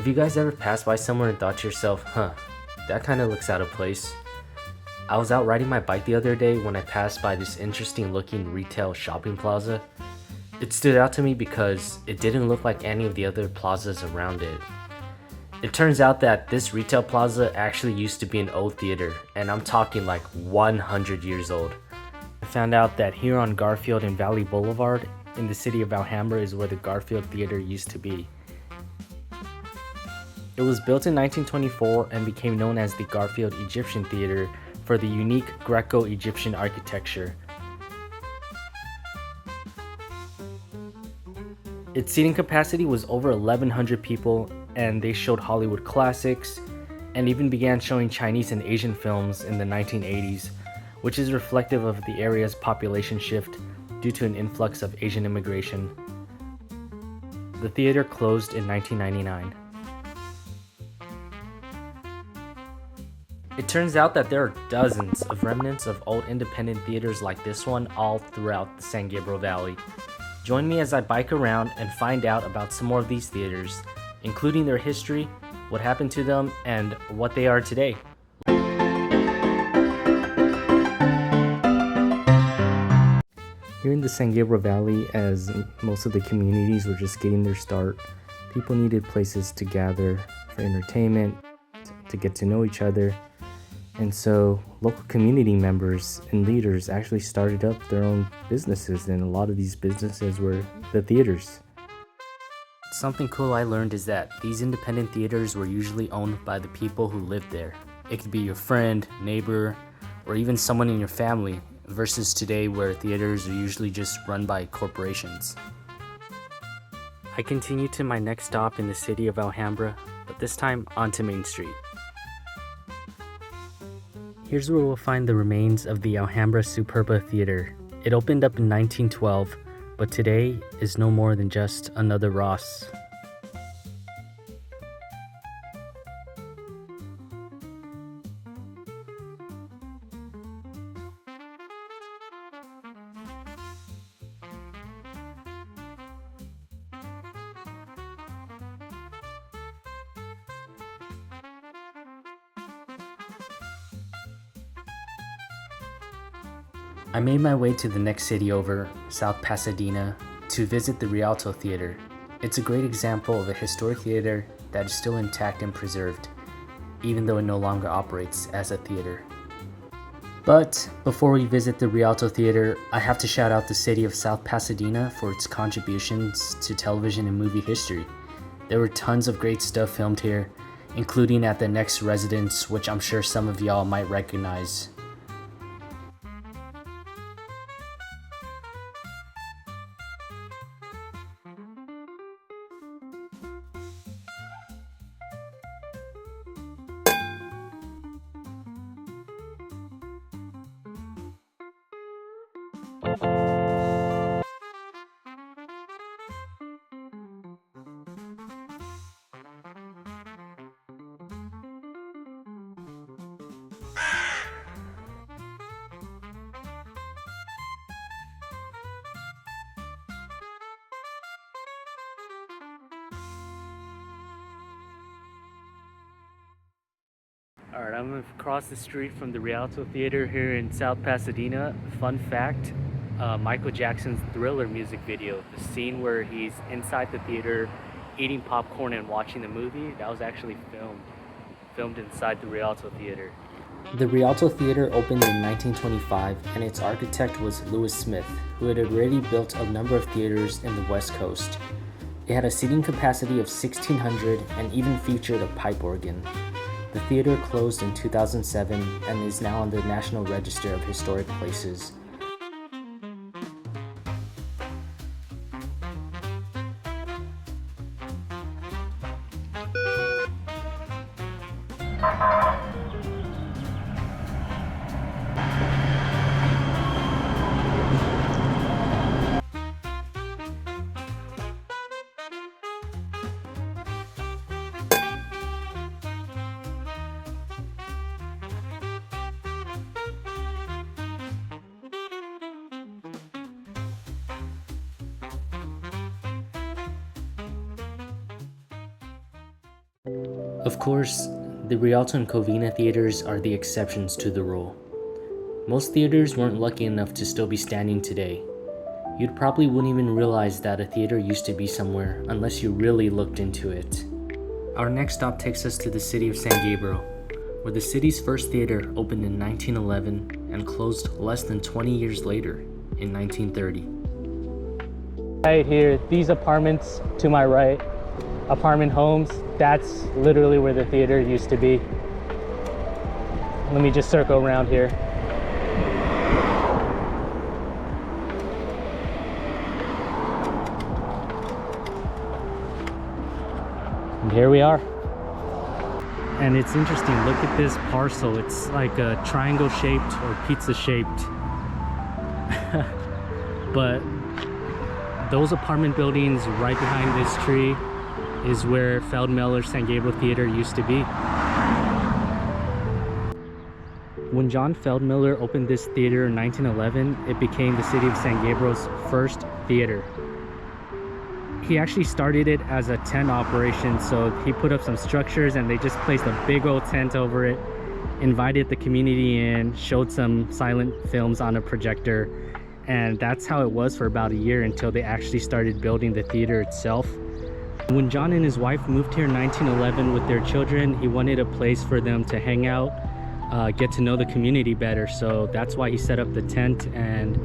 you guys ever passed by somewhere and thought to yourself, that kind of looks out of place? I was out riding my bike the other day when I passed by this interesting looking retail shopping plaza. It stood out to me because it didn't look like any of the other plazas around it. It turns out that this retail plaza actually used to be an old theater, and I'm talking like 100 years old. I found out that here on Garfield and Valley Boulevard in the city of Alhambra is where the Garfield Theater used to be. It was built in 1924 and became known as the Garfield Egyptian Theater for the unique Greco-Egyptian architecture. Its seating capacity was over 1,100 people, and they showed Hollywood classics and even began showing Chinese and Asian films in the 1980s, which is reflective of the area's population shift due to an influx of Asian immigration. The theater closed in 1999. It turns out that there are dozens of remnants of old independent theaters like this one all throughout the San Gabriel Valley. Join me as I bike around and find out about some more of these theaters, including their history, what happened to them, and what they are today. Here in the San Gabriel Valley, as most of the communities were just getting their start, people needed places to gather for entertainment, to get to know each other. And so local community members and leaders actually started up their own businesses, and a lot of these businesses were the theaters. Something cool I learned is that these independent theaters were usually owned by the people who lived there. It could be your friend, neighbor, or even someone in your family, versus today where theaters are usually just run by corporations. I continue to my next stop in the city of Alhambra, but this time onto Main Street. Here's where we'll find the remains of the Alhambra Superba Theater. It opened up in 1912, but today is no more than just another Ross. I made my way to the next city over, South Pasadena, to visit the Rialto Theater. It's a great example of a historic theater that is still intact and preserved, even though it no longer operates as a theater. But before we visit the Rialto Theater, I have to shout out the city of South Pasadena for its contributions to television and movie history. There were tons of great stuff filmed here, including at the next residence, which I'm sure some of y'all might recognize. Alright, I'm across the street from the Rialto Theater here in South Pasadena. Fun fact, Michael Jackson's Thriller music video, the scene where he's inside the theater eating popcorn and watching the movie, that was actually filmed inside the Rialto Theater. The Rialto Theater opened in 1925, and its architect was Louis Smith, who had already built a number of theaters in the West Coast. It had a seating capacity of 1,600 and even featured a pipe organ. The theater closed in 2007 and is now on the National Register of Historic Places. Of course, the Rialto and Covina theaters are the exceptions to the rule. Most theaters weren't lucky enough to still be standing today. You probably wouldn't even realize that a theater used to be somewhere unless you really looked into it. Our next stop takes us to the city of San Gabriel, where the city's first theater opened in 1911 and closed less than 20 years later in 1930. Right here, these apartments to my right, apartment homes, that's literally where the theater used to be. Let me just circle around here. And here we are. And it's interesting, look at this parcel. It's like a triangle shaped or pizza shaped. But those apartment buildings right behind this tree is where Feldmüller San Gabriel Theater used to be. When John Feldmüller opened this theater in 1911, it became the city of San Gabriel's first theater. He actually started it as a tent operation, so he put up some structures and they just placed a big old tent over it, invited the community in, showed some silent films on a projector, and that's how it was for about a year until they actually started building the theater itself. When John and his wife moved here in 1911 with their children, he wanted a place for them to hang out, get to know the community better, so that's why he set up the tent, and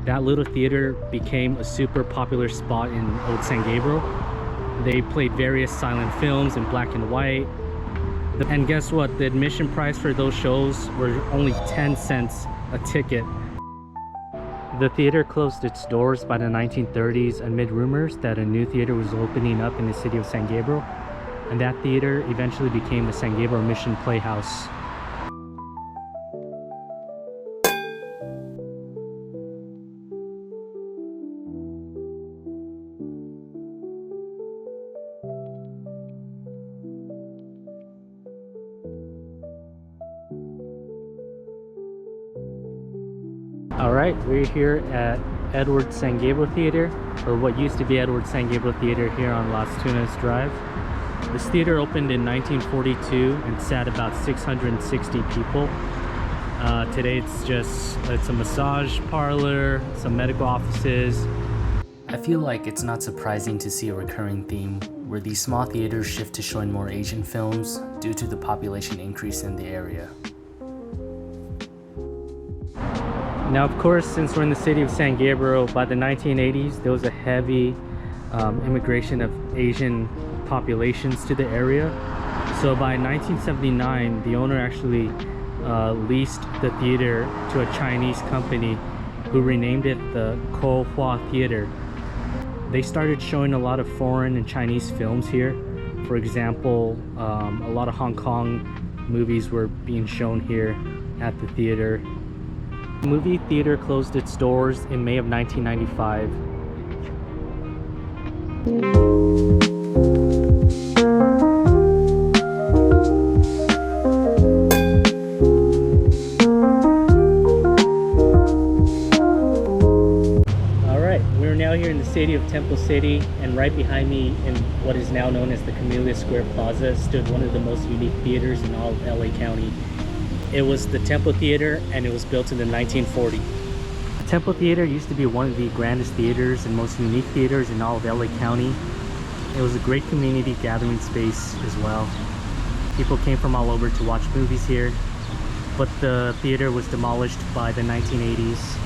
that little theater became a super popular spot in Old San Gabriel. They played various silent films in black and white. And guess what? The admission price for those shows were only 10 cents a ticket. The theater closed its doors by the 1930s amid rumors that a new theater was opening up in the city of San Gabriel. And that theater eventually became the San Gabriel Mission Playhouse. Alright, we're here at Edward San Gabriel Theater, or what used to be Edward San Gabriel Theater here on Las Tunas Drive. This theater opened in 1942 and sat about 660 people. Today it's a massage parlor, some medical offices. I feel like it's not surprising to see a recurring theme where these small theaters shift to showing more Asian films due to the population increase in the area. Now, of course, since we're in the city of San Gabriel, by the 1980s, there was a heavy immigration of Asian populations to the area. So by 1979, the owner actually leased the theater to a Chinese company who renamed it the Kohua Theater. They started showing a lot of foreign and Chinese films here. For example, a lot of Hong Kong movies were being shown here at the theater. The movie theater closed its doors in May of 1995. Alright, we're now here in the city of Temple City, and right behind me in what is now known as the Camellia Square Plaza stood one of the most unique theaters in all of LA County. It was the Temple Theater, and it was built in the 1940s. The Temple Theater used to be one of the grandest theaters and most unique theaters in all of LA County. It was a great community gathering space as well. People came from all over to watch movies here, but the theater was demolished by the 1980s.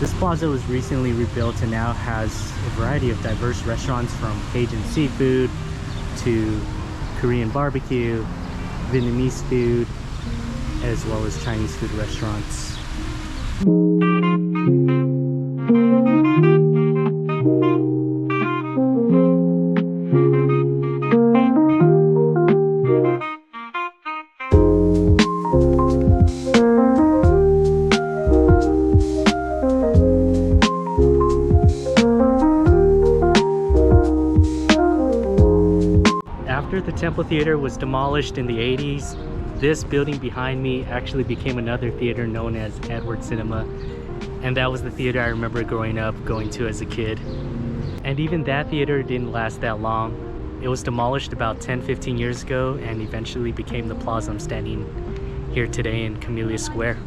This plaza was recently rebuilt and now has a variety of diverse restaurants, from Cajun seafood to Korean barbecue, Vietnamese food, as well as Chinese food restaurants. After the Temple Theater was demolished in the 80s, this building behind me actually became another theater known as Edward Cinema, and that was the theater I remember growing up going to as a kid. And even that theater didn't last that long. It was demolished about 10-15 years ago and eventually became the plaza I'm standing here today in Camellia Square.